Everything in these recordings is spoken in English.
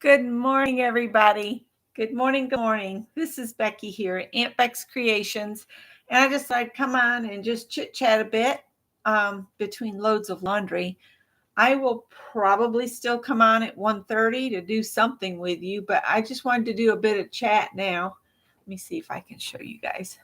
Good morning, everybody. Good morning. Good morning. This is Becky here at Aunt Beck's Creations. And I just thought I'd come on and just chit chat a bit between loads of laundry. I will probably still come on at 1:30 to do something with you, but I just wanted to do a bit of chat now. Let me see if I can show you guys.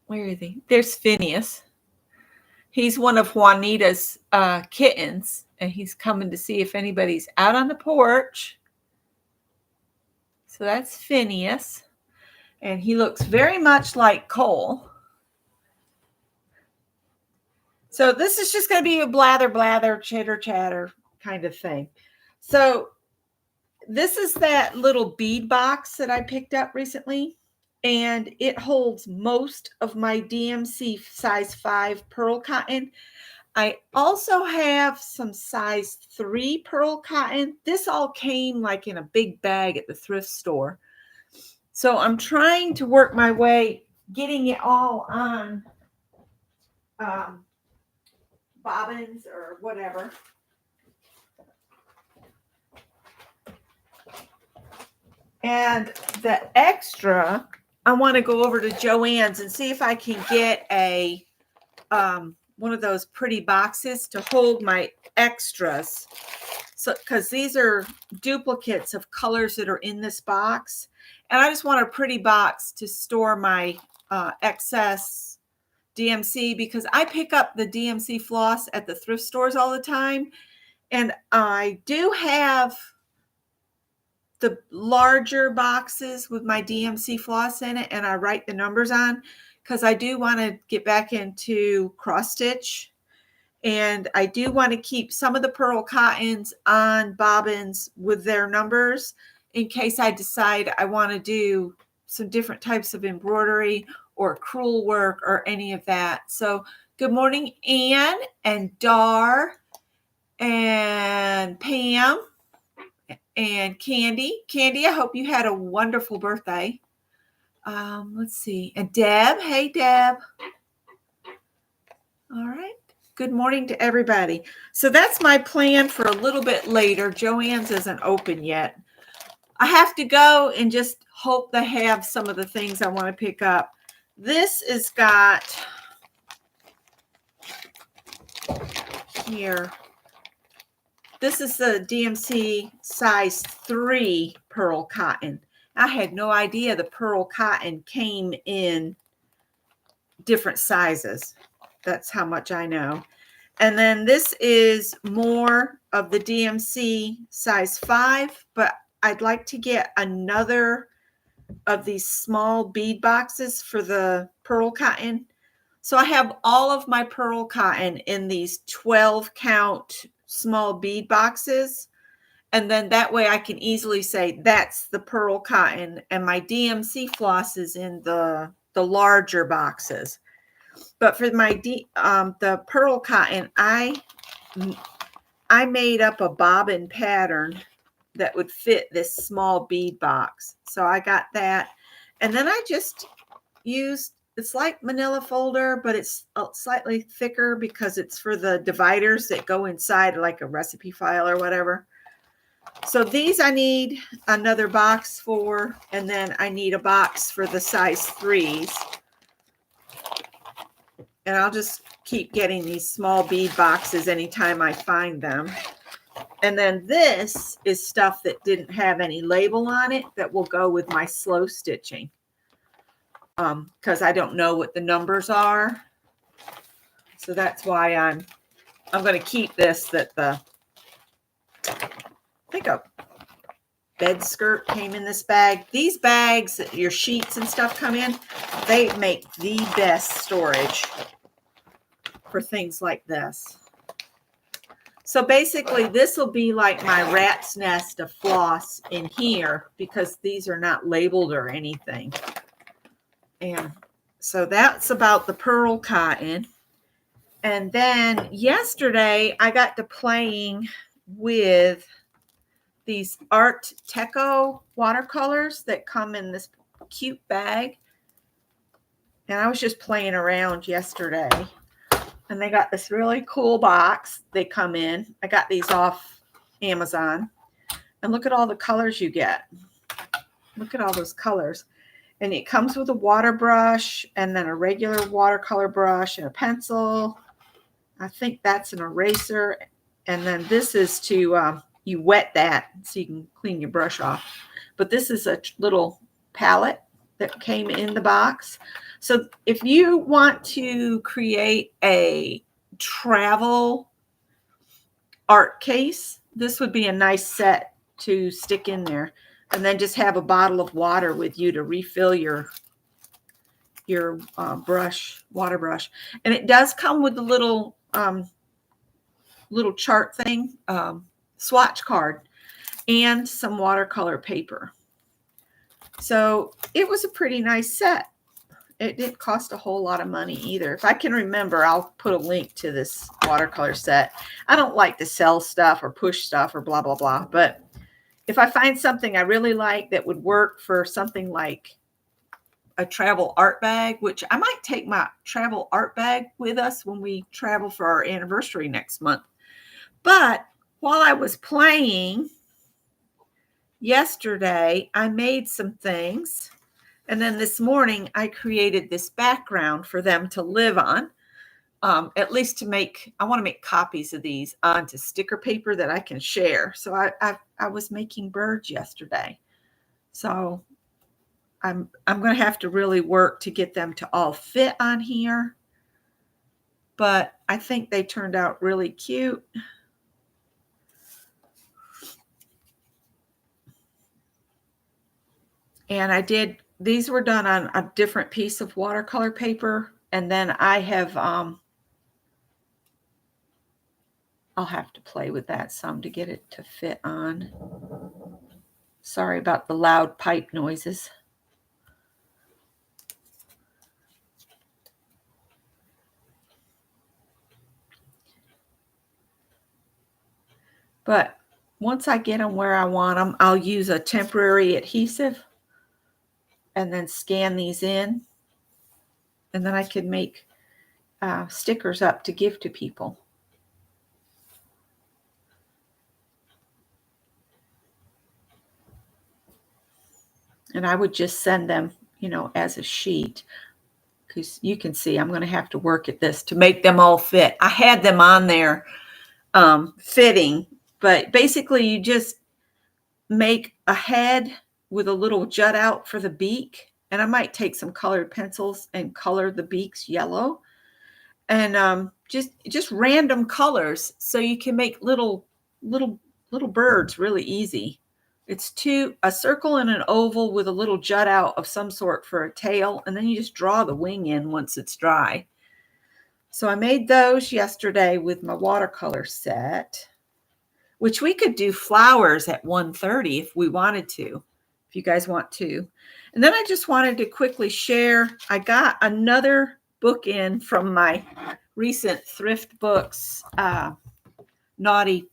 Where is he? There's Phineas. He's one of Juanita's kittens, and he's coming to see if anybody's out on the porch. So that's Phineas, and he looks very much like Cole. So this is just going to be a blather, chitter, chatter kind of thing. So this is that little bead box that I picked up recently, and it holds most of my DMC size 5 pearl cotton. I also have some size 3 pearl cotton. This all came like in a big bag at the thrift store. So I'm trying to work my way, getting it all on bobbins or whatever. And the extra, I want to go over to Joann's and see if I can get a one of those pretty boxes to hold my extras. So, because these are duplicates of colors that are in this box. And I just want a pretty box to store my excess DMC, because I pick up the DMC floss at the thrift stores all the time. And I do have the larger boxes with my DMC floss in it, and I write the numbers on because I do want to get back into cross stitch. And I do want to keep some of the pearl cottons on bobbins with their numbers in case I decide I want to do some different types of embroidery or crewel work or any of that. So good morning, Anne and Dar and Pam and Candy. Candy, I hope you had a wonderful birthday. Let's see. And Deb. Hey, Deb. All right. Good morning to everybody. So that's my plan for a little bit later. Joann's isn't open yet. I have to go and just hope they have some of the things I want to pick up. This is got here. This is the DMC size 3 pearl cotton. I had no idea the pearl cotton came in different sizes. That's how much I know. And then this is more of the DMC size 5, but I'd like to get another of these small bead boxes for the pearl cotton. So I have all of my pearl cotton in these 12 count small bead boxes. And then that way I can easily say that's the pearl cotton, and my DMC floss is in the larger boxes. But for my the pearl cotton, I made up a bobbin pattern that would fit this small bead box. So I got that. And then I just used, it's like manila folder, but it's slightly thicker because it's for the dividers that go inside like a recipe file or whatever. So these I need another box for, and then I need a box for the size 3s. And I'll just keep getting these small bead boxes anytime I find them. And then this is stuff that didn't have any label on it that will go with my slow stitching. Because I don't know what the numbers are. So that's why I'm going to keep this, that I think a bed skirt came in this bag. These bags that your sheets and stuff come in, they make the best storage for things like this. So basically this will be like my rat's nest of floss in here because these are not labeled or anything. And so that's about the pearl cotton. And then yesterday I got to playing with these Art Teco watercolors that come in this cute bag. And I was just playing around yesterday. And they got this really cool box they come in. I got these off Amazon. And look at all the colors you get. Look at all those colors. And it comes with a water brush and then a regular watercolor brush and a pencil. I think that's an eraser. And then this is to, you wet that so you can clean your brush off. But this is a little palette that came in the box. So if you want to create a travel art case, this would be a nice set to stick in there. And then just have a bottle of water with you to refill your brush, water brush. And it does come with a little chart thing, swatch card, and some watercolor paper. So it was a pretty nice set. It didn't cost a whole lot of money either. If I can remember, I'll put a link to this watercolor set. I don't like to sell stuff or push stuff or blah, blah, blah. But if I find something I really like that would work for something like a travel art bag, which I might take my travel art bag with us when we travel for our anniversary next month. But while I was playing yesterday, I made some things. And then this morning, I created this background for them to live on, at least to make, I want to make copies of these onto sticker paper that I can share. So I was making birds yesterday. So I'm going to have to really work to get them to all fit on here. But I think they turned out really cute. And I did, these were done on a different piece of watercolor paper. And then I have, I'll have to play with that some to get it to fit on. Sorry about the loud pipe noises. But once I get them where I want them, I'll use a temporary adhesive and then scan these in. And then I can make stickers up to give to people. And I would just send them, as a sheet. Because you can see I'm going to have to work at this to make them all fit. I had them on there fitting. But basically, you just make a head with a little jut out for the beak. And I might take some colored pencils and color the beaks yellow. And just random colors so you can make little birds really easy. It's a circle and an oval with a little jut out of some sort for a tail. And then you just draw the wing in once it's dry. So I made those yesterday with my watercolor set, which we could do flowers at 1:30 if we wanted to, if you guys want to. And then I just wanted to quickly share, I got another book in from my recent Thrift Books naughty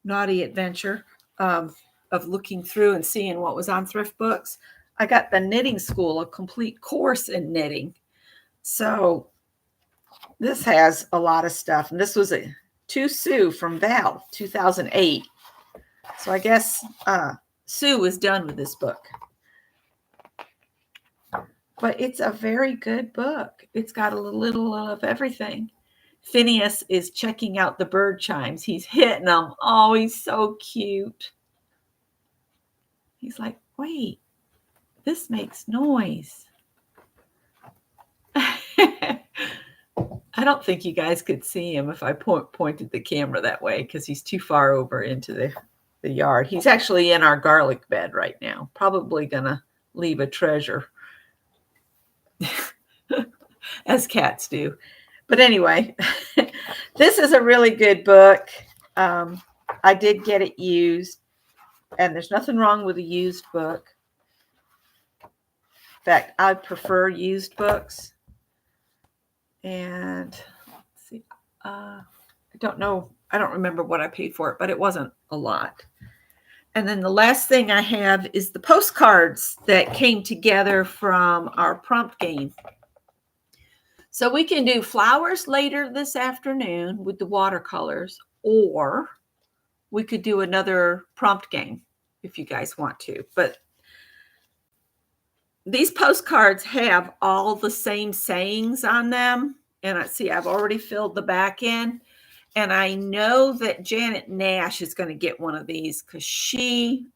adventure of looking through and seeing what was on Thrift Books. I got the Knitting School, a complete course in knitting. So this has a lot of stuff. And this was to Sue from Val, 2008. So I guess Sue was done with this book. But it's a very good book. It's got a little of everything. Phineas is checking out the bird chimes. He's hitting them. Oh, he's so cute. He's like, wait, this makes noise. I don't think you guys could see him if I pointed the camera that way because he's too far over into the yard. He's actually in our garlic bed right now. Probably going to leave a treasure. As cats do. But anyway, this is a really good book. I did get it used, and there's nothing wrong with a used book. In fact, I prefer used books. And let's see, I don't know. I don't remember what I paid for it, but it wasn't a lot. And then the last thing I have is the postcards that came together from our prompt game. So we can do flowers later this afternoon with the watercolors, or we could do another prompt game if you guys want to. But these postcards have all the same sayings on them. And I see I've already filled the back in. And I know that Janet Nash is going to get one of these because she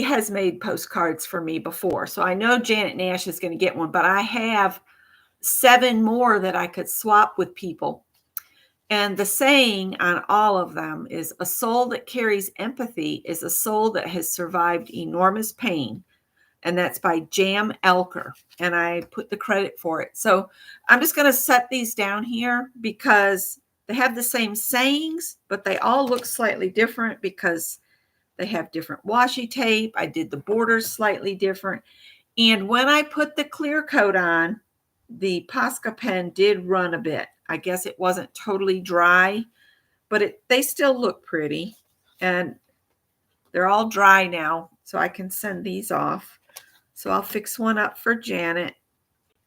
has made postcards for me before. So I know Janet Nash is going to get one, but I have 7 more that I could swap with people. And the saying on all of them is, a soul that carries empathy is a soul that has survived enormous pain. And that's by Jam Elker. And I put the credit for it. So I'm just going to set these down here because they have the same sayings, but they all look slightly different because they have different washi tape. I did the borders slightly different. And when I put the clear coat on, the Posca pen did run a bit. I guess it wasn't totally dry, but they still look pretty. And they're all dry now, so I can send these off. So I'll fix one up for Janet,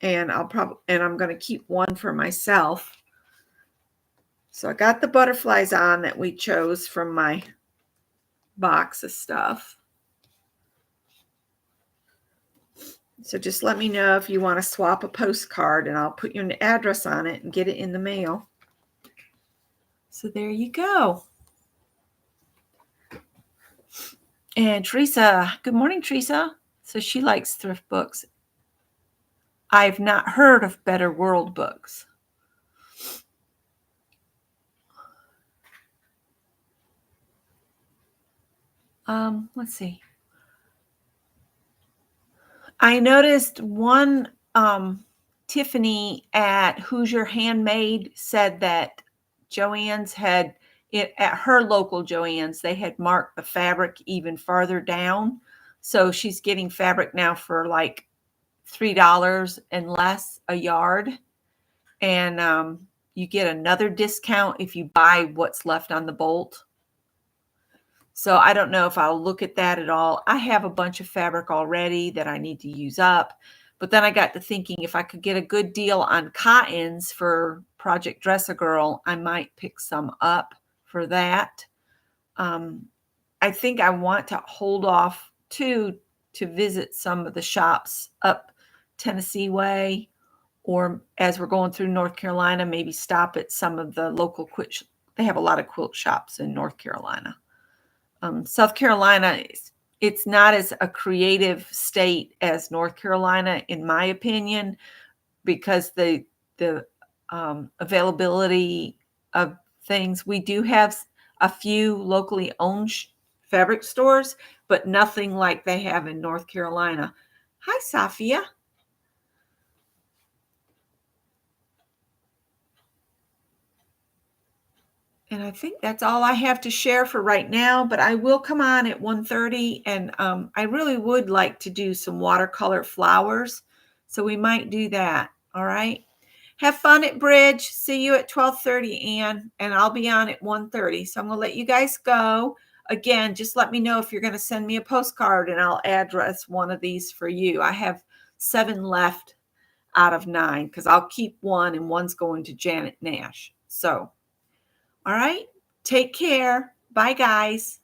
and I'm going to keep one for myself. So I got the butterflies on that we chose from my box of stuff. So just let me know if you want to swap a postcard, and I'll put your address on it and get it in the mail. So there you go. And Teresa, good morning, Teresa. So she likes thrift books. I've not heard of Better World books. Let's see. I noticed one Tiffany at Hoosier Handmade said that Joann's had it at her local Joann's. They had marked the fabric even farther down. So she's getting fabric now for like $3 and less a yard. And you get another discount if you buy what's left on the bolt. So I don't know if I'll look at that at all. I have a bunch of fabric already that I need to use up. But then I got to thinking, if I could get a good deal on cottons for Project Dress a Girl, I might pick some up for that. I think I want to hold off to visit some of the shops up Tennessee way, or as we're going through North Carolina, maybe stop at some of the local quilt. They have a lot of quilt shops in North Carolina. South Carolina, it's not as a creative state as North Carolina, in my opinion, because the availability of things. We do have a few locally owned fabric stores, but nothing like they have in North Carolina. Hi, Safia. And I think that's all I have to share for right now, but I will come on at 1:30, and I really would like to do some watercolor flowers. So we might do that. All right. Have fun at Bridge. See you at 12:30, Ann, and I'll be on at 1:30. So I'm going to let you guys go. Again, just let me know if you're going to send me a postcard, and I'll address one of these for you. I have 7 left out of 9 because I'll keep one, and one's going to Janet Nash. So all right. Take care. Bye, guys.